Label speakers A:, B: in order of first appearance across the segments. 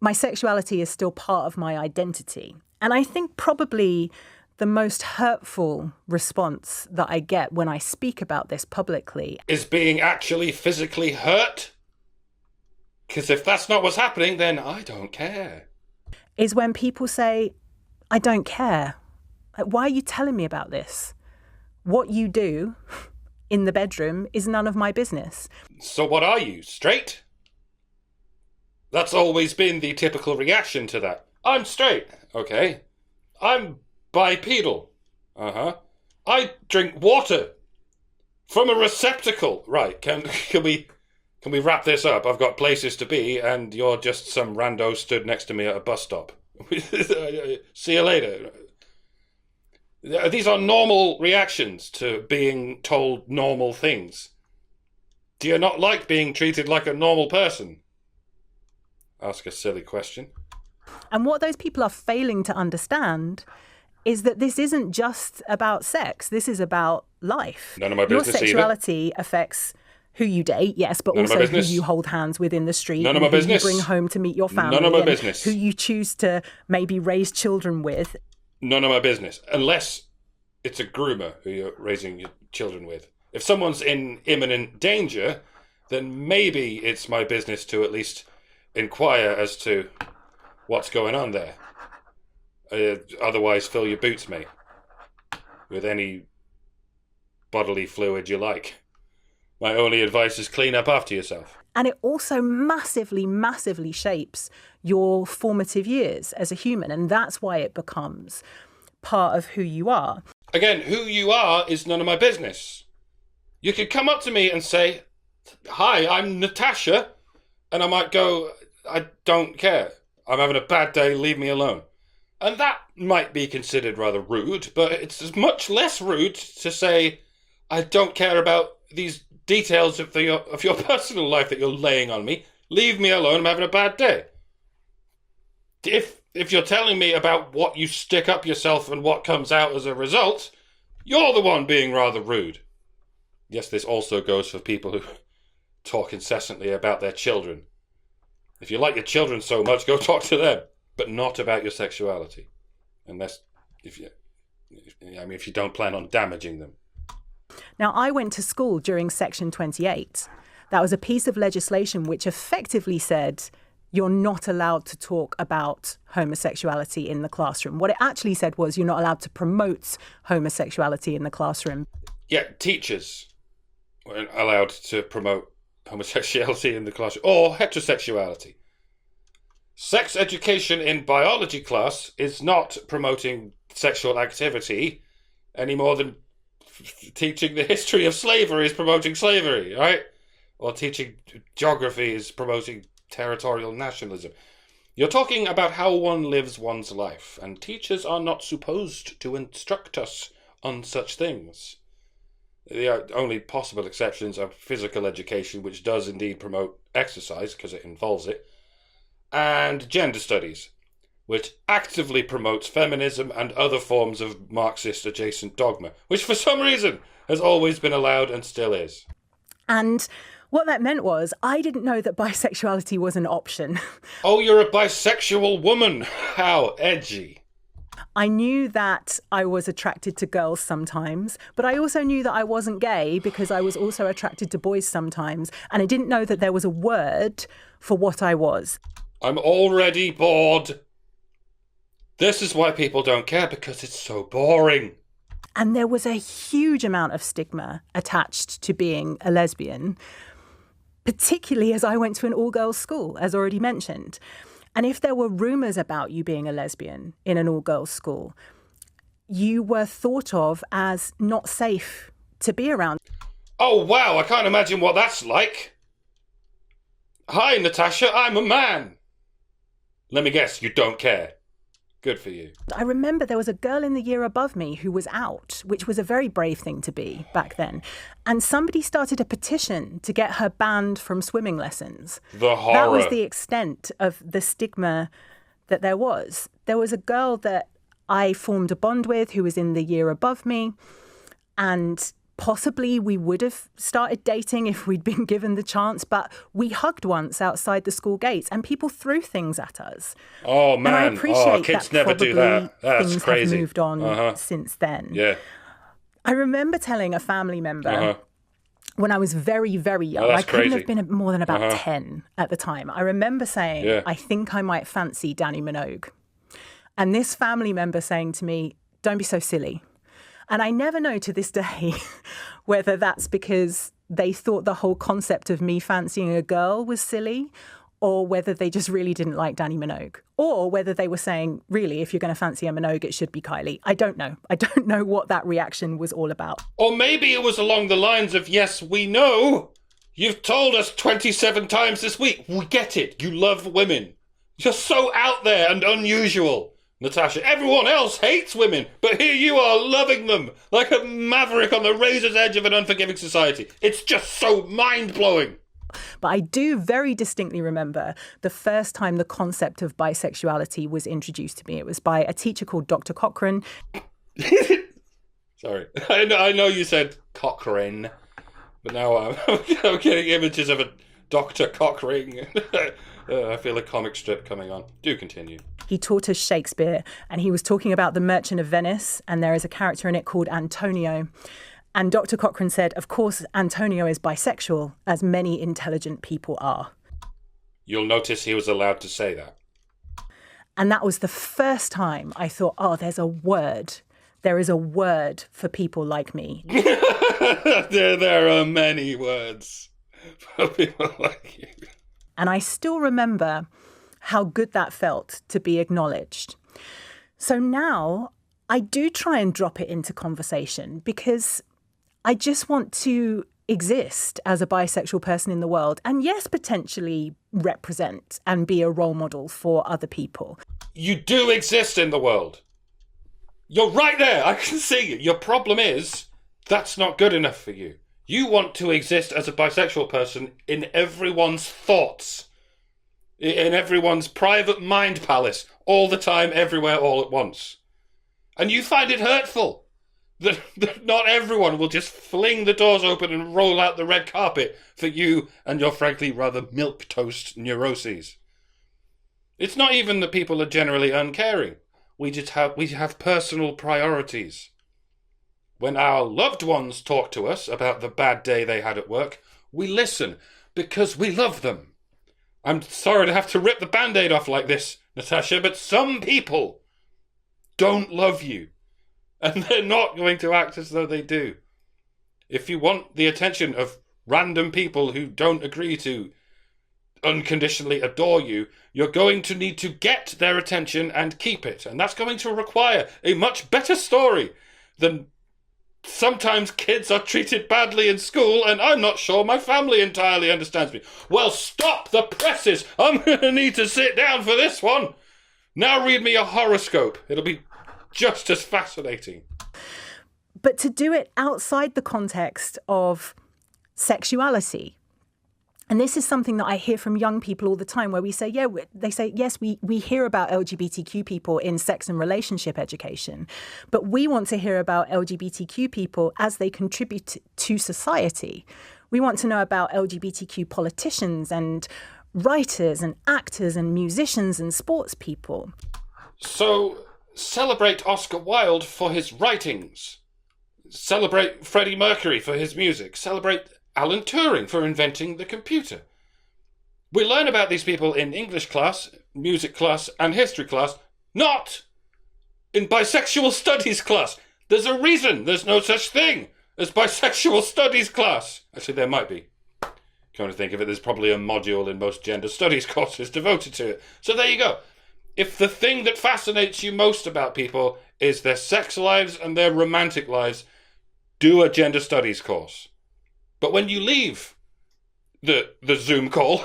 A: My sexuality is still part of my identity. And I think probably the most hurtful response that I get when I speak about this publicly
B: is being actually physically hurt. Because if that's not what's happening, then I don't care.
A: Is when people say, I don't care. Like, why are you telling me about this? What you do in the bedroom is none of my business.
B: So what are you, straight? That's always been the typical reaction to that. I'm straight. Okay. I'm bipedal. Uh-huh. I drink water from a receptacle. Right, can we wrap this up? I've got places to be, and you're just some rando stood next to me at a bus stop. See you later. These are normal reactions to being told normal things. Do you not like being treated like a normal person? Ask a silly question.
A: And what those people are failing to understand is that this isn't just about sex. This is about life.
B: None of my business.
A: Your sexuality affects who you date, yes, but
B: None
A: also who you hold hands with in the street.
B: None of my
A: who
B: business.
A: You bring home to meet your family.
B: None of my business.
A: Who you choose to maybe raise children with.
B: None of my business. Unless it's a groomer who you're raising your children with. If someone's in imminent danger, then maybe it's my business to at least inquire as to what's going on there. Otherwise, fill your boots, mate, with any bodily fluid you like. My only advice is clean up after yourself.
A: And it also massively, massively shapes your formative years as a human. And that's why it becomes part of who you are.
B: Again, who you are is none of my business. You could come up to me and say, hi, I'm Natasha. And I might go, I don't care. I'm having a bad day, leave me alone. And that might be considered rather rude, but it's much less rude to say, I don't care about these details of your personal life that you're laying on me. Leave me alone, I'm having a bad day. If you're telling me about what you stick up yourself and what comes out as a result, you're the one being rather rude. Yes, this also goes for people who talk incessantly about their children. If you like your children so much, go talk to them, but not about your sexuality. Unless, if you don't plan on damaging them.
A: Now, I went to school during Section 28. That was a piece of legislation which effectively said you're not allowed to talk about homosexuality in the classroom. What it actually said was you're not allowed to promote homosexuality in the classroom.
B: Yeah, teachers weren't allowed to promote homosexuality in the classroom, or heterosexuality. Sex education in biology class is not promoting sexual activity any more than teaching the history of slavery is promoting slavery, right? Or teaching geography is promoting territorial nationalism. You're talking about how one lives one's life, and teachers are not supposed to instruct us on such things. The only possible exceptions are physical education, which does indeed promote exercise, because it involves it, and gender studies, which actively promotes feminism and other forms of Marxist-adjacent dogma, which for some reason has always been allowed and still is.
A: And what that meant was I didn't know that bisexuality was an option.
B: Oh, you're a bisexual woman. How edgy.
A: I knew that I was attracted to girls sometimes, but I also knew that I wasn't gay because I was also attracted to boys sometimes. And I didn't know that there was a word for what I was.
B: I'm already bored. This is why people don't care, because it's so boring.
A: And there was a huge amount of stigma attached to being a lesbian, particularly as I went to an all-girls school, as already mentioned. And if there were rumours about you being a lesbian in an all-girls school, you were thought of as not safe to be around.
B: Oh, wow, I can't imagine what that's like. Hi, Natasha, I'm a man. Let me guess, you don't care. Good for you.
A: I remember there was a girl in the year above me who was out, which was a very brave thing to be back then. And somebody started a petition to get her banned from swimming lessons.
B: The horror.
A: That was the extent of the stigma that there was. There was a girl that I formed a bond with who was in the year above me. And Possibly we would have started dating if we'd been given the chance, but we hugged once outside the school gates and people threw things at us.
B: Oh, man.
A: And I appreciate
B: kids
A: that
B: never do that. That's
A: things
B: crazy.
A: have moved on since then.
B: Yeah.
A: I remember telling a family member when I was very, very young, I couldn't have been more than about 10 at the time. I remember saying, I think I might fancy Dannii Minogue. And this family member saying to me, don't be so silly. And I never know to this day whether that's because they thought the whole concept of me fancying a girl was silly, or whether they just really didn't like Dannii Minogue, or whether they were saying, really, if you're going to fancy a Minogue, it should be Kylie. I don't know. I don't know what that reaction was all about.
B: Or maybe it was along the lines of, yes, we know. You've told us 27 times this week. We get it. You love women. You're so out there and unusual. Natasha, everyone else hates women, but here you are loving them like a maverick on the razor's edge of an unforgiving society. It's just so mind-blowing.
A: But I do very distinctly remember the first time the concept of bisexuality was introduced to me. It was by a teacher called Dr. Cochrane.
B: Sorry. I know you said Cochrane, but now I'm getting images of a Dr. Cockring. I feel a comic strip coming on. Do continue.
A: He taught us Shakespeare, and he was talking about The Merchant of Venice, and there is a character in it called Antonio. And Dr. Cochrane said, of course, Antonio is bisexual, as many intelligent people are.
B: You'll notice he was allowed to say that.
A: And that was the first time I thought, oh, there's a word. There is a word for people like me.
B: There are many words for people like you.
A: And I still remember how good that felt to be acknowledged. So now I do try and drop it into conversation because I just want to exist as a bisexual person in the world and, yes, potentially represent and be a role model for other people.
B: You do exist in the world. You're right there. I can see you. Your problem is that's not good enough for you. You want to exist as a bisexual person in everyone's thoughts, in everyone's private mind palace, all the time, everywhere, all at once. And you find it hurtful that not everyone will just fling the doors open and roll out the red carpet for you and your frankly rather milquetoast neuroses. It's not even that people are generally uncaring. We have personal priorities. When our loved ones talk to us about the bad day they had at work, we listen because we love them. I'm sorry to have to rip the Band-Aid off like this, Natasha, but some people don't love you. And they're not going to act as though they do. If you want the attention of random people who don't agree to unconditionally adore you, you're going to need to get their attention and keep it. And that's going to require a much better story than sometimes kids are treated badly in school and I'm not sure my family entirely understands me. Well, stop the presses. I'm going to need to sit down for this one. Now read me a horoscope. It'll be just as fascinating.
A: But to do it outside the context of sexuality. And this is something that I hear from young people all the time where we say, yes, we hear about LGBTQ people in sex and relationship education, but we want to hear about LGBTQ people as they contribute to society. We want to know about LGBTQ politicians and writers and actors and musicians and sports people.
B: So celebrate Oscar Wilde for his writings. Celebrate Freddie Mercury for his music. Celebrate Alan Turing for inventing the computer. We learn about these people in English class, music class, and history class, not in bisexual studies class. There's a reason there's no such thing as bisexual studies class. Actually, there might be. Come to think of it, there's probably a module in most gender studies courses devoted to it. So there you go. If the thing that fascinates you most about people is their sex lives and their romantic lives, do a gender studies course. But when you leave the Zoom call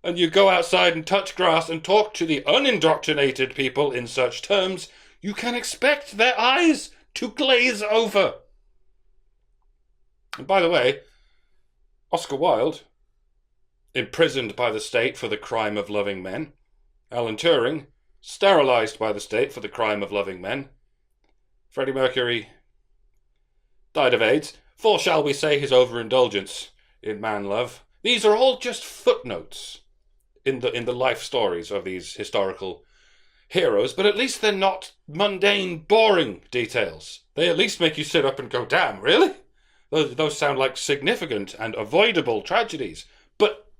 B: and you go outside and touch grass and talk to the unindoctrinated people in such terms, you can expect their eyes to glaze over. And by the way, Oscar Wilde, imprisoned by the state for the crime of loving men. Alan Turing, sterilised by the state for the crime of loving men. Freddie Mercury died of AIDS. for, shall we say, his overindulgence in man love. These are all just footnotes in the life stories of these historical heroes, but at least they're not mundane, boring details. They at least make you sit up and go, damn, really? Those sound like significant and avoidable tragedies. But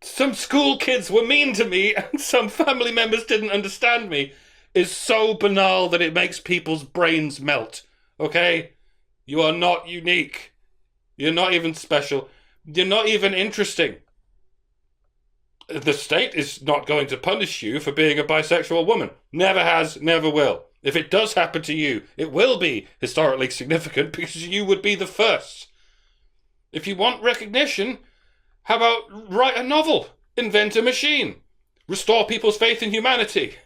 B: some school kids were mean to me and some family members didn't understand me is so banal that it makes people's brains melt. Okay? You are not unique. You're not even special. You're not even interesting. The state is not going to punish you for being a bisexual woman. Never has, never will. If it does happen to you, it will be historically significant because you would be the first. If you want recognition, how about write a novel, invent a machine, restore people's faith in humanity,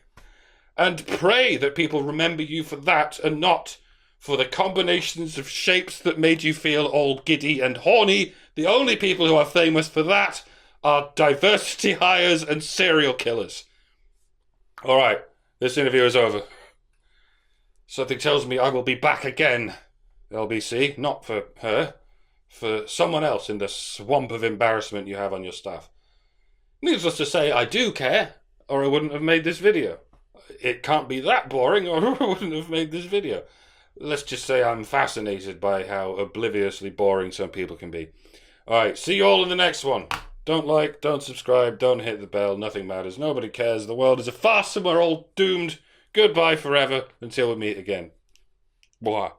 B: and pray that people remember you for that and not for the combinations of shapes that made you feel all giddy and horny. The only people who are famous for that are diversity hires and serial killers. All right, this interview is over. Something tells me I will be back again, LBC, not for her, for someone else in the swamp of embarrassment you have on your staff. Needless to say, I do care, or I wouldn't have made this video. It can't be that boring, or I wouldn't have made this video. Let's just say I'm fascinated by how obliviously boring some people can be. Alright, see you all in the next one. Don't like, don't subscribe, don't hit the bell, nothing matters, nobody cares, the world is a farce and we're all doomed. Goodbye forever, until we meet again. Blah.